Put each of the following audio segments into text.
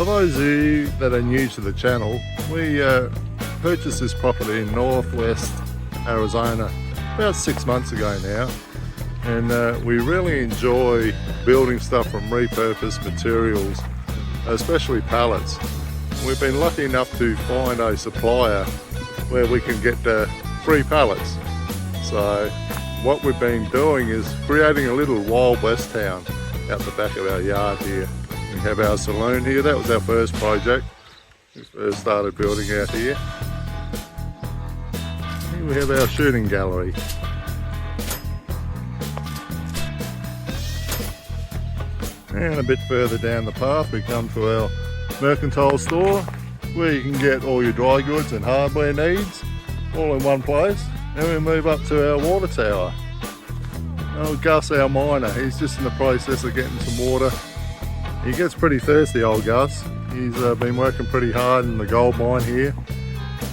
For those of you that are new to the channel, we purchased this property in northwest Arizona about 6 months ago now, and we really enjoy building stuff from repurposed materials, especially pallets. We've been lucky enough to find a supplier where we can get free pallets. So what we've been doing is creating a little Wild West town out the back of our yard here. We have our saloon here. That was our first project. We first started building out here. Here we have our shooting gallery. And a bit further down the path we come to our mercantile store, where you can get all your dry goods and hardware needs all in one place. Then we move up to our water tower. Oh, Gus, our miner, he's just in the process of getting some water. He gets pretty thirsty, old Gus. He's been working pretty hard in the gold mine here.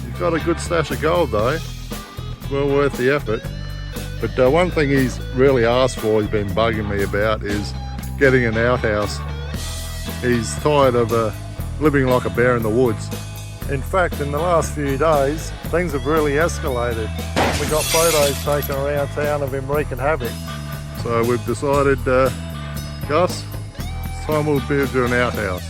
He's got a good stash of gold though. It's well worth the effort. But one thing he's really asked for, he's been bugging me about, is getting an outhouse. He's tired of living like a bear in the woods. In fact, in the last few days, things have really escalated. We got photos taken around town of him wreaking havoc. So we've decided, Gus, it's time we'll build you an outhouse.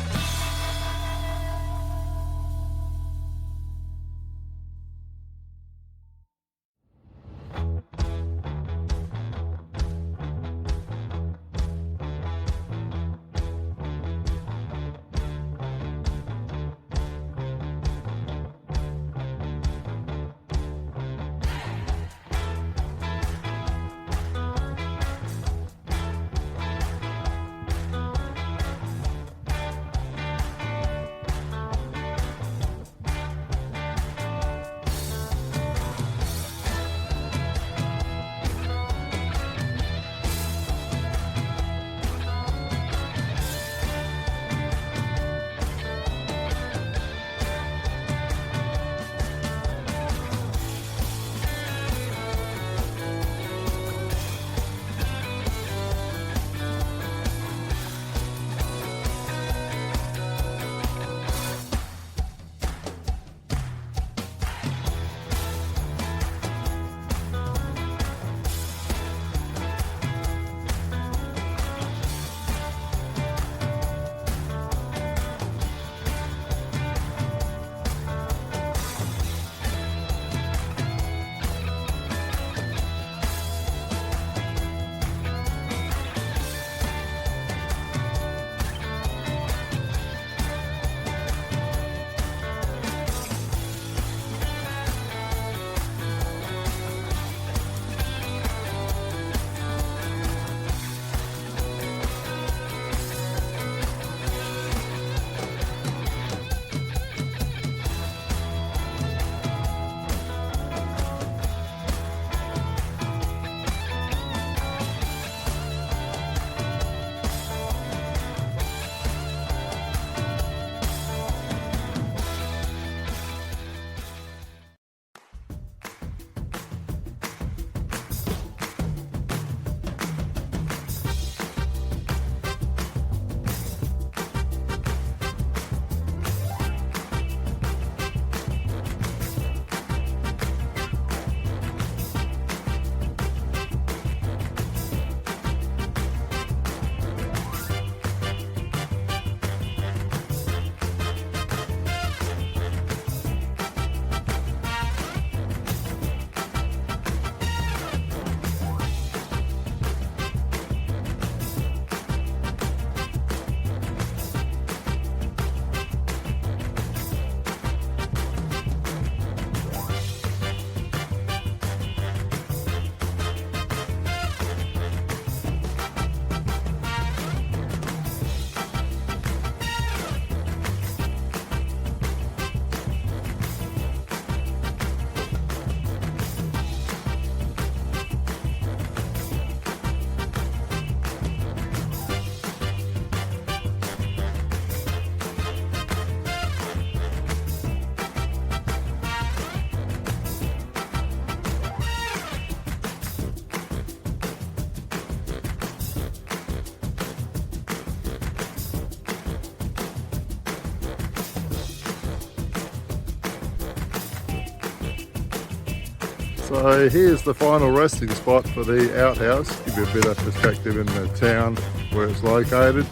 So here's the final resting spot for the outhouse. Give you a bit of perspective in the town where it's located.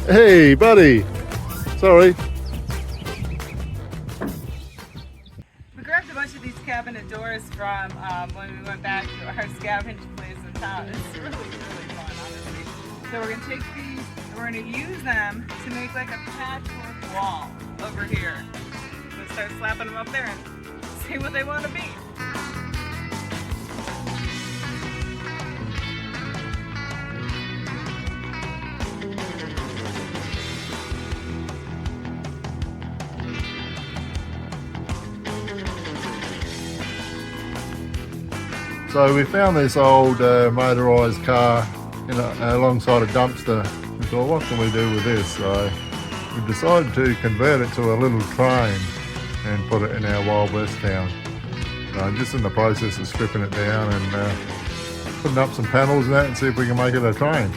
Hey buddy, sorry. We grabbed a bunch of these cabinet doors from when we went back to our scavenge place in town. It's really fun, honestly. So we're gonna take these and we're gonna use them to make like a patchwork wall over here. We'll start slapping them up there and see what they want to be. So we found this old motorised car alongside a dumpster. We thought, what can we do with this? So we decided to convert it to a little train and put it in our Wild West town. So I'm just in the process of stripping it down and putting up some panels and that and see if we can make it a train.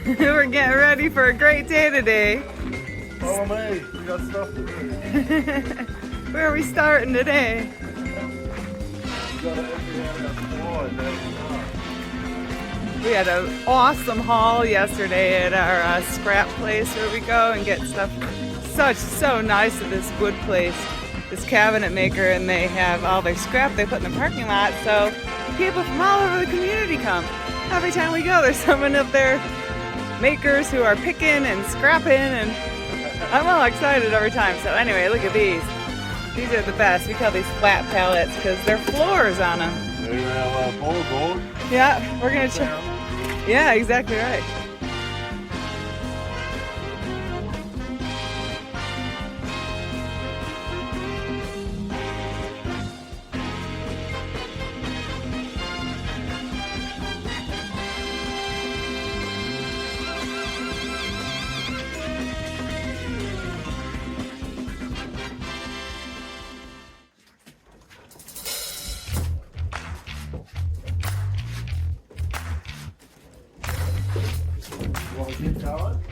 We're getting ready for a great day today. Follow me, we got stuff to do. Where are we starting today? We got to empty out our supply down We had an awesome haul yesterday at our scrap place where we go and get stuff. So nice at this wood place, this cabinet maker, and they have all their scrap they put in the parking lot, so people from all over the community come. Every time we go, there's someone up there, makers who are picking and scrapping, and I'm all excited every time. So anyway, look at these. These are the best. We call these flat pallets because they're floors on them. They're our board. Yeah, we're gonna try. Yeah, exactly right.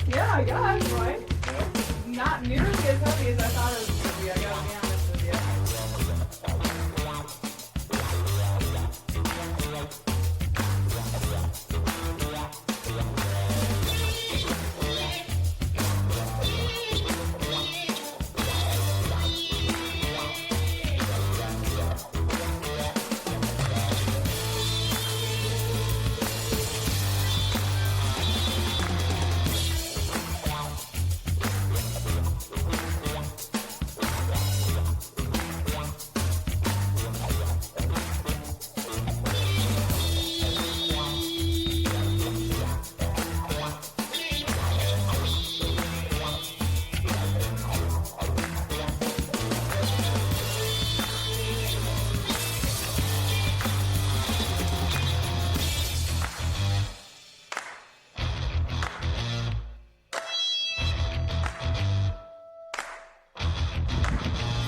Yeah, I guess, right? Not nearly as heavy as I thought it was going to be, I gotta be honest with you.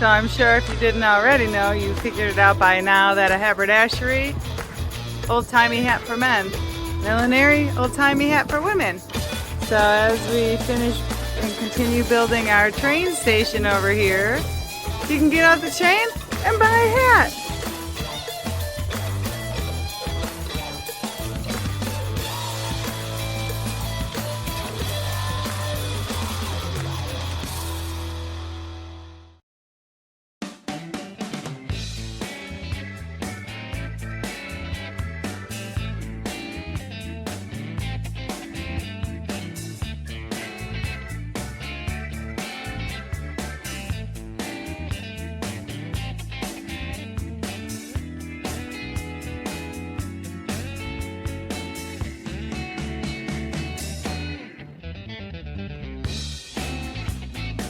So I'm sure if you didn't already know, you figured it out by now that a haberdashery, old-timey hat for men. Millenery, old-timey hat for women. So as we finish and continue building our train station over here, you can get off the train and buy a hat.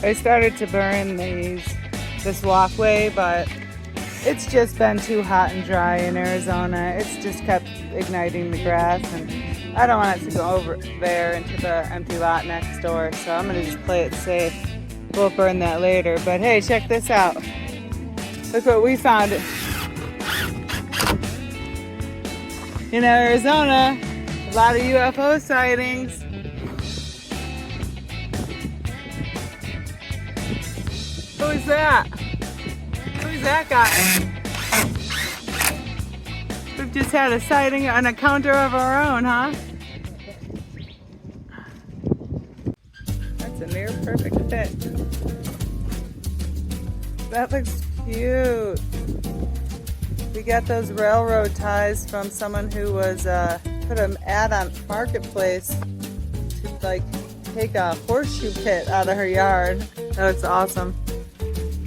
I started to burn this walkway, but it's just been too hot and dry in Arizona. It's just kept igniting the grass, and I don't want it to go over there into the empty lot next door, so I'm gonna just play it safe. We'll burn that later, but hey, check this out. Look what we found. In Arizona, a lot of UFO sightings. Who's that? Who's that guy? We've just had a sighting on a counter of our own, huh? That's a near perfect fit. That looks cute. We got those railroad ties from someone who was put an ad on Marketplace to like take a horseshoe pit out of her yard. That looks awesome.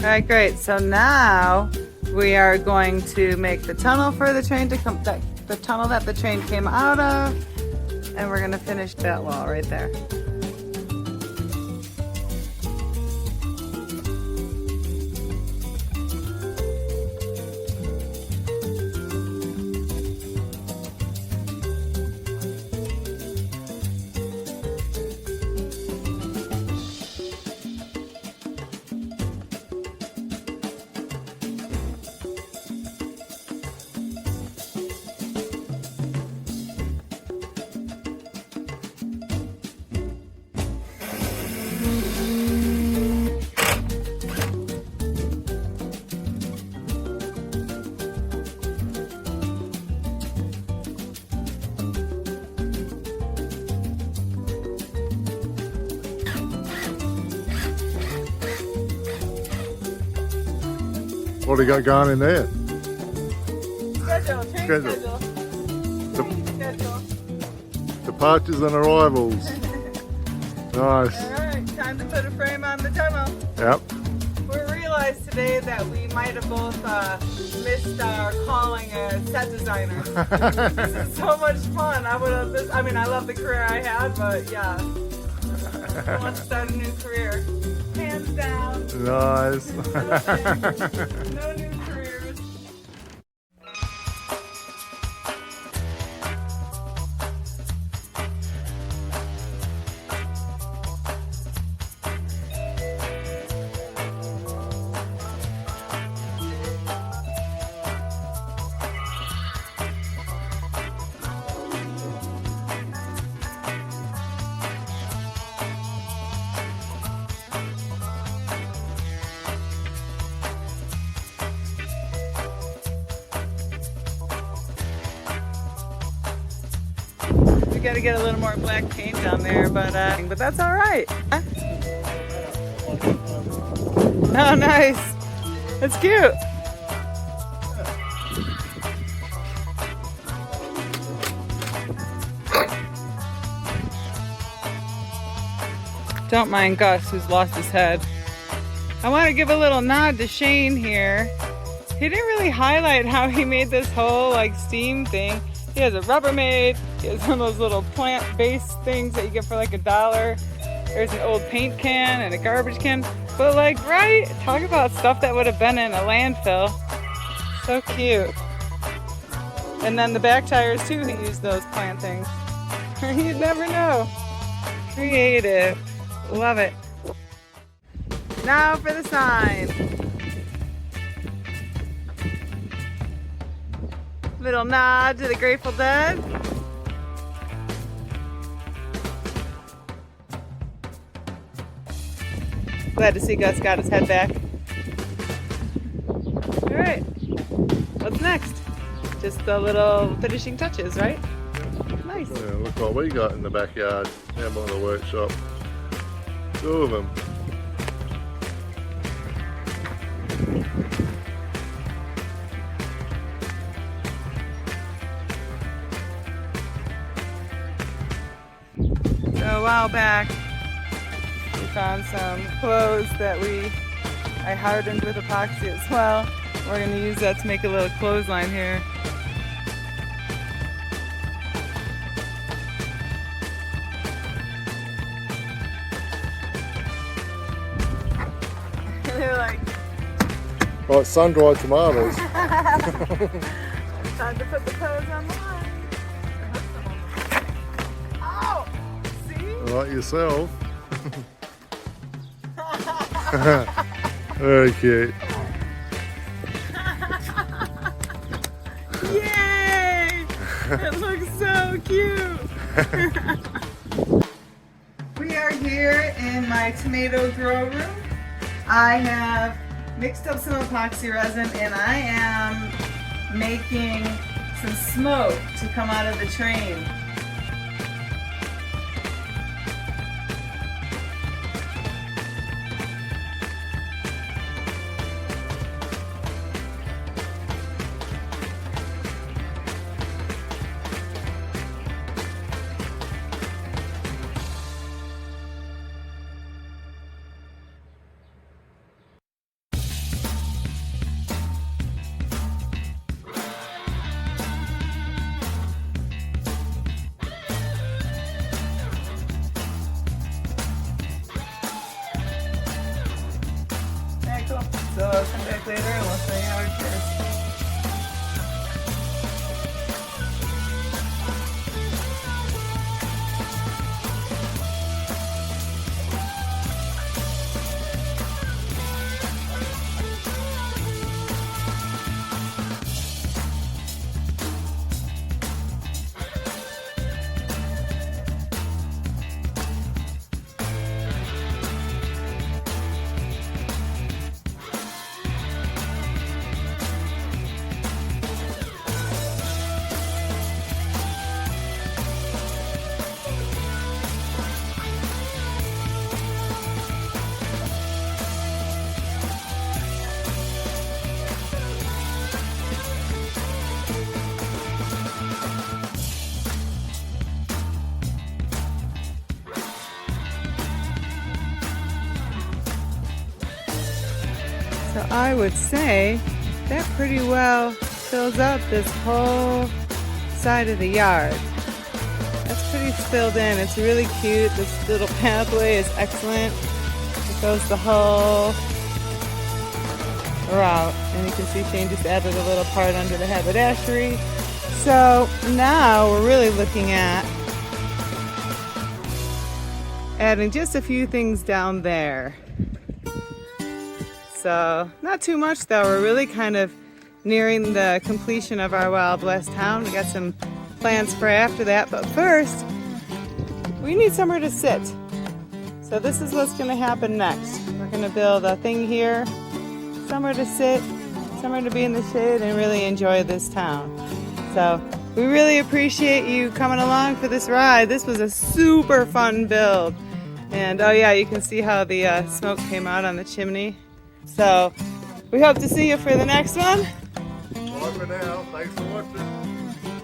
Alright, great. So now we are going to make the tunnel for the train to come, the tunnel that the train came out of, and we're going to finish that wall right there. What do you got going in there? Schedule, train schedule. The- Schedule. Departures and arrivals. Nice. Alright, time to put a frame on the tunnel. Yep. We realized today that we might have both missed our calling as set designers. This is so much fun. I love the career I had, but yeah. I want to start a new career. Hands down. Nice. No new careers. We gotta get a little more black paint down there, but that's all right. Huh? Oh, nice. That's cute. Don't mind Gus, who's lost his head. I want to give a little nod to Shane here. He didn't really highlight how he made this whole like steam thing. He has a Rubbermaid. He has one of those little plant-based things that you get for like $1. There's an old paint can and a garbage can. But like, right? Talk about stuff that would have been in a landfill. So cute. And then the back tires too, he used those plant things. You'd never know. Creative. Love it. Now for the sign. Little nod to the Grateful Dead. Glad to see Gus got his head back. All right, what's next? Just the little finishing touches, right? Nice. Yeah, look what we got in the backyard down by the workshop. 2 of them. So a while back, we found some clothes that I hardened with epoxy as well. We're going to use that to make a little clothesline here. They're like, Like sun-dried tomatoes. time to put the clothes on the line. Oh! See? Like yourself. Very cute. Yay! It looks so cute. We are here in my tomato grow room. I have mixed up some epoxy resin and I am making some smoke to come out of the train. Cool. So I'll come back later and we'll show you how it goes. So I would say that pretty well fills up this whole side of the yard. That's pretty filled in. It's really cute. This little pathway is excellent. It goes the whole route. And you can see Shane just added a little part under the haberdashery. So now we're really looking at adding just a few things down there. So not too much though. We're really kind of nearing the completion of our Wild West town. We got some plans for after that, but first we need somewhere to sit. So this is what's going to happen next. We're going to build a thing here, somewhere to sit, somewhere to be in the shade and really enjoy this town. So We really appreciate you coming along for this ride. This was a super fun build. And oh yeah, you can see how the smoke came out on the chimney. So we hope to see you for the next one. Bye for now. Thanks for watching.